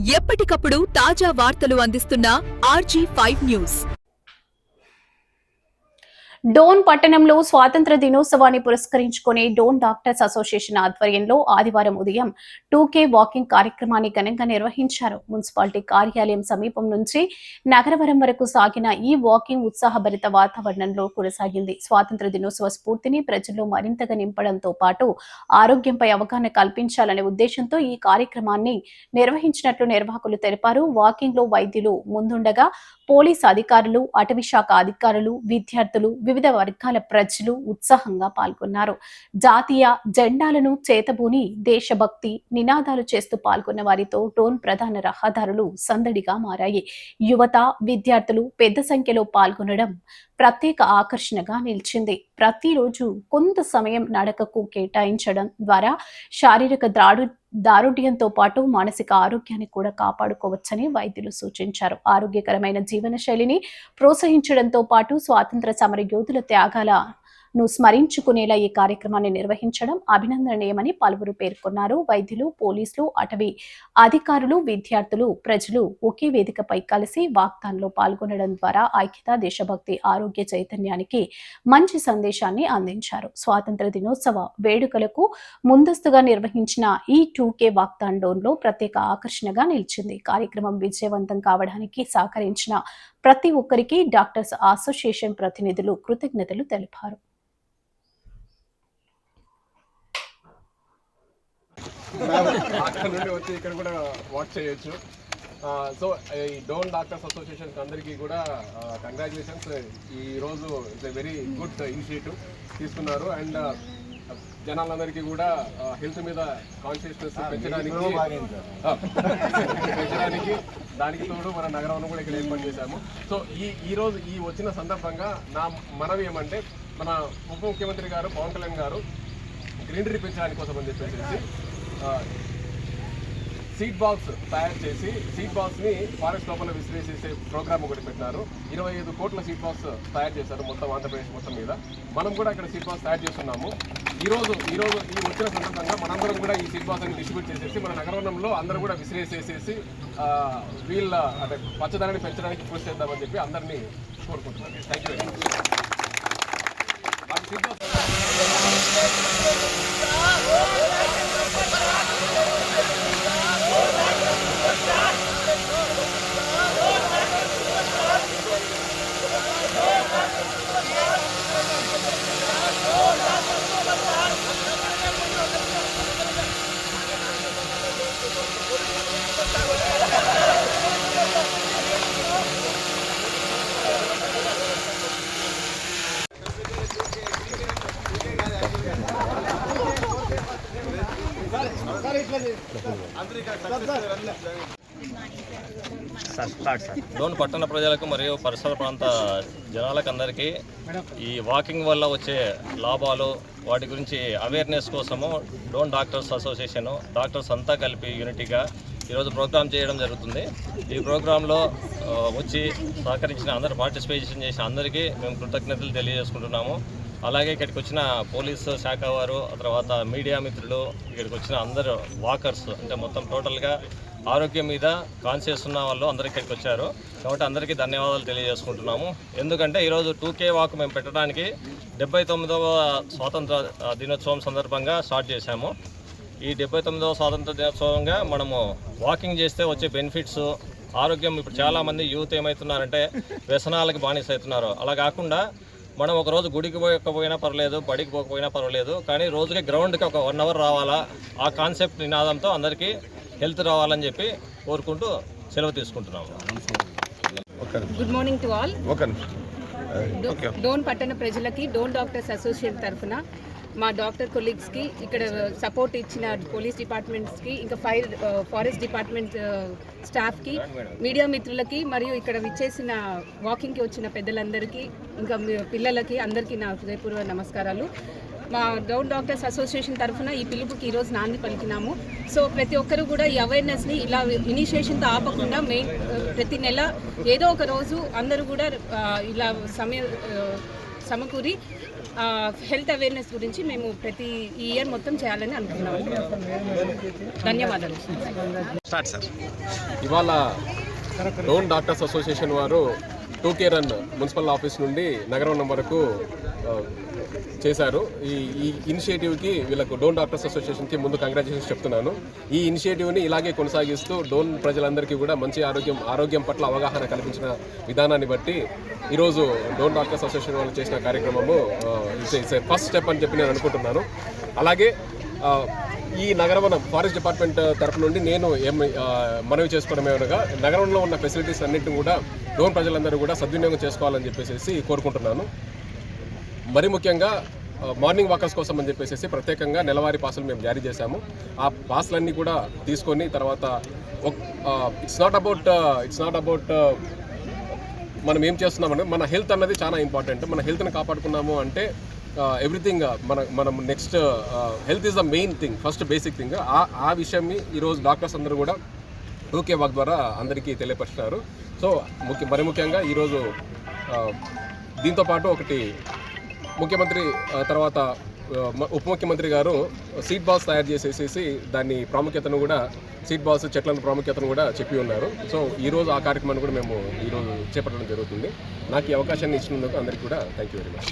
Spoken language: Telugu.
ఎప్పటికప్పుడు తాజా వార్తలు అందిస్తున్న RG5 న్యూస్. డోన్ పట్టణంలో స్వాతంత్ర దినోత్సవాన్ని పురస్కరించుకుని డోన్ డాక్టర్స్ అసోసియేషన్ ఆధ్వర్యంలో ఆదివారం ఉదయం 2K వాకింగ్ కార్యక్రమాన్ని ఘనంగా నిర్వహించారు. మున్సిపాలిటీ కార్యాలయం సమీపం నుంచి నగరవరం వరకు సాగిన ఈ వాకింగ్ ఉత్సాహభరిత వాతావరణంలో కొనసాగింది. స్వాతంత్ర దినోత్సవ స్ఫూర్తిని ప్రజల్లో మరింతగా నింపడంతో పాటు ఆరోగ్యంపై అవగాహన కల్పించాలనే ఉద్దేశంతో ఈ కార్యక్రమాన్ని నిర్వహించినట్లు నిర్వాహకులు తెలిపారు. వాకింగ్ లో వైద్యులు ముందుండగా పోలీసు అధికారులు, అటవీ శాఖ అధికారులు, విద్యార్థులు, వివిధ వర్గాల ప్రజలు ఉత్సాహంగా పాల్గొన్నారు. జాతీయ జెండాలను చేతబూని దేశభక్తి నినాదాలు చేస్తూ పాల్గొన్న వారితో డోన్ ప్రధాన రహదారులు సందడిగా మారాయి. యువత, విద్యార్థులు పెద్ద సంఖ్యలో పాల్గొనడం ప్రత్యేక ఆకర్షణగా నిలిచింది. ప్రతిరోజు కొంత సమయం నడకకు కేటాయించడం ద్వారా శారీరక దారుఢ్యంతో పాటు మానసిక ఆరోగ్యాన్ని కూడా కాపాడుకోవచ్చని వైద్యులు సూచించారు. ఆరోగ్యకరమైన జీవన శైలిని ప్రోత్సహించడంతో పాటు స్వాతంత్ర సమర యోధుల త్యాగాలను స్మరించుకునేలా ఈ కార్యక్రమాన్ని నిర్వహించడం అభినందనీయమని పలువురు పేర్కొన్నారు. వైద్యులు, పోలీసులు, అటవీ అధికారులు, విద్యార్థులు, ప్రజలు ఒకే వేదికపై కలిసి వాక్థాన్లో పాల్గొనడం ద్వారా ఐక్యత, దేశభక్తి, ఆరోగ్య చైతన్యానికి మంచి సందేశాన్ని అందించారు. స్వాతంత్ర దినోత్సవ వేడుకలకు ముందస్తుగా నిర్వహించిన ఈ 2K వాక్థాన్ డోన్లో ప్రత్యేక ఆకర్షణగా నిలిచింది. కార్యక్రమం విజయవంతం కావడానికి సహకరించిన ప్రతి ఒక్కరికి డాక్టర్స్ అసోసియేషన్ ప్రతినిధులు కృతజ్ఞతలు తెలిపారు. అక్కడ నుండి వచ్చి ఇక్కడ కూడా వాక్ చేయొచ్చు. సో ఈ డోన్ డాక్టర్స్ అసోసియేషన్ అందరికీ కూడా కంగ్రాచులేషన్స్. ఈరోజు it's a very good initiative తీసుకున్నారు. అండ్ జనాలందరికీ కూడా హెల్త్ మీద కాన్షియస్నెస్ పెంచడానికి దానికి తోడు మన నగరంలో కూడా ఇక్కడ ఏర్పాటు చేశాము. సో ఈరోజు ఈ వచ్చిన సందర్భంగా నా మనవి ఏమంటే, మన ఉప ముఖ్యమంత్రి గారు పవన్ కళ్యాణ్ గారు గ్రీనరీ పెంచడానికి కోసం అని చెప్పేసి సీడ్ బాక్స్ తయారు చేసి సీడ్ బాక్స్ని ఫారెస్ట్ లోపల విసిరేసేసే ప్రోగ్రామ్ ఒకటి పెట్టారు. 25 కోట్ల సీడ్ బాక్స్ తయారు చేశారు మొత్తం ఆంధ్రప్రదేశ్ మొత్తం మీద. మనం కూడా ఇక్కడ సీడ్ బాక్స్ తయారు చేస్తున్నాము. ఈరోజు ఈ వచ్చిన సందర్భంగా మనందరం కూడా ఈ సీడ్ బాక్స్ అని డిస్ట్రిబ్యూట్ చేసేసి మన నగరంలో అందరూ కూడా విసిరేసేసేసి వీళ్ళ అంటే పచ్చదనాన్ని పెంచడానికి కృషి చేద్దామని చెప్పి అందరినీ కోరుకుంటున్నాను. Thank you very much. Dhone పట్టణ ప్రజలకు మరియు పరిసర ప్రాంత జనాలకు అందరికీ ఈ వాకింగ్ వల్ల వచ్చే లాభాలు వాటి గురించి అవేర్నెస్ కోసము డోన్ డాక్టర్స్ అసోసియేషన్ డాక్టర్స్ అంతా కలిపి యూనిటీగా ఈరోజు ప్రోగ్రామ్ చేయడం జరుగుతుంది. ఈ ప్రోగ్రాంలో వచ్చి సహకరించిన అందరూ పార్టిసిపేషన్ చేసిన అందరికీ మేము కృతజ్ఞతలు తెలియజేసుకుంటున్నాము. అలాగే ఇక్కడికి వచ్చిన పోలీసు శాఖ వారు, తర్వాత మీడియా మిత్రులు, ఇక్కడికి వచ్చిన అందరూ వాకర్స్ అంటే మొత్తం టోటల్గా ఆరోగ్యం మీద కాన్షియస్ ఉన్న వాళ్ళు అందరూ ఇక్కడికి వచ్చారు. కాబట్టి అందరికీ ధన్యవాదాలు తెలియజేసుకుంటున్నాము. ఎందుకంటే ఈరోజు 2K వాక్ మేము పెట్టడానికి 79వ స్వాతంత్ర దినోత్సవం సందర్భంగా స్టార్ట్ చేశాము. ఈ 79వ స్వాతంత్ర దినోత్సవంగా మనము వాకింగ్ చేస్తే వచ్చే బెనిఫిట్స్, ఆరోగ్యం, ఇప్పుడు చాలామంది యూత్ ఏమవుతున్నారంటే వ్యసనాలకు బానిస అవుతున్నారు. అలా కాకుండా మనం ఒకరోజు గుడికి పోయకపోయినా పర్లేదు, బడికి పోకపోయినా పర్వాలేదు, కానీ రోజుకి గ్రౌండ్కి ఒక 1 అవర్ రావాలా, ఆ కాన్సెప్ట్ నినాదంతో అందరికీ హెల్త్ రావాలని చెప్పి కోరుకుంటూ సెలవు తీసుకుంటున్నాము. Good morning to all. Dhone పట్టణ ప్రజలకి డోన్ డాక్టర్స్ అసోసియేషన్ తరఫున మా డాక్టర్ కొలీగ్స్కి, ఇక్కడ సపోర్ట్ ఇచ్చిన పోలీస్ డిపార్ట్మెంట్స్కి, ఇంకా ఫారెస్ట్ డిపార్ట్మెంట్ స్టాఫ్కి, మీడియా మిత్రులకి, మరియు ఇక్కడ విచ్చేసిన వాకింగ్కి వచ్చిన పెద్దలందరికీ, ఇంకా పిల్లలకి అందరికీ నా హృదయపూర్వక నమస్కారాలు. మా డోన్ డాక్టర్స్ అసోసియేషన్ తరఫున ఈ పిలుపుకి ఈరోజు నాంది పలికినాము. సో ప్రతి ఒక్కరు కూడా ఈ అవేర్నెస్ని ఇలా ఇనిషియేషన్తో ఆపకుండా ప్రతి నెల ఏదో ఒక రోజు అందరూ కూడా ఇలా సమకూరి హెల్త్ అవేర్నెస్ గురించి మేము ప్రతి ఇయర్ మొత్తం చేయాలని అనుకున్నాము. ధన్యవాదాలు. ఇవాళ డోన్ డాక్టర్స్ అసోసియేషన్ వారు 2K రన్ మున్సిపల్ ఆఫీస్ నుండి నగరం వరకు చేశారు. ఈ ఇనిషియేటివ్కి వీళ్ళకు డోన్ డాక్టర్స్ అసోసియేషన్కి ముందు కంగ్రాచులేషన్స్ చెప్తున్నాను. ఈ ఇనిషియేటివ్ని ఇలాగే కొనసాగిస్తూ డోన్ ప్రజలందరికీ కూడా మంచి ఆరోగ్యం పట్ల అవగాహన కల్పించిన విధానాన్ని బట్టి ఈరోజు డోన్ డాక్టర్స్ అసోసియేషన్ వాళ్ళు చేసిన కార్యక్రమము ఇట్స్ ఫస్ట్ స్టెప్ అని చెప్పి నేను అనుకుంటున్నాను. అలాగే ఈ నగరవనం ఫారెస్ట్ డిపార్ట్మెంట్ తరఫు నుండి నేను మనవి చేసుకోవడం ఏమనగా నగరంలో ఉన్న ఫెసిలిటీస్ అన్నింటిని కూడా డోన్ ప్రజలందరూ కూడా సద్వినియోగం చేసుకోవాలని చెప్పేసి కోరుకుంటున్నాను. మరి ముఖ్యంగా మార్నింగ్ వాకర్స్ కోసం అని చెప్పేసి ప్రత్యేకంగా నెలవారీ పాసులు మేము జారీ చేశాము. ఆ పాసులన్నీ కూడా తీసుకొని తర్వాత ఇట్స్ నాట్ అబౌట్ మనం ఏం చేస్తున్నామంటే మన హెల్త్ అన్నది చాలా ఇంపార్టెంట్. మన హెల్త్ని కాపాడుకున్నాము అంటే ఎవ్రీథింగ్ మనం next health is the main thing, first basic thing. ఆ విషయాన్ని ఈరోజు డాక్టర్స్ అందరూ కూడా 2K వాక్ ద్వారా అందరికీ తెలియపరుస్తున్నారు. సో మరి ముఖ్యంగా ఈరోజు దీంతోపాటు ఒకటి ముఖ్యమంత్రి తర్వాత ఉప ముఖ్యమంత్రి గారు సీడ్ బాల్స్ తయారు చేసేసి దాని ప్రాముఖ్యతను కూడా సీడ్ బాల్స్ చెట్లను ప్రాముఖ్యతను కూడా చెప్పి ఉన్నారు. సో ఈరోజు ఆ కార్యక్రమాన్ని కూడా మేము ఈరోజు చేపట్టడం జరుగుతుంది. నాకు ఈ అవకాశాన్ని ఇచ్చినందుకు అందరికీ కూడా థ్యాంక్ యూ వెరీ మచ్.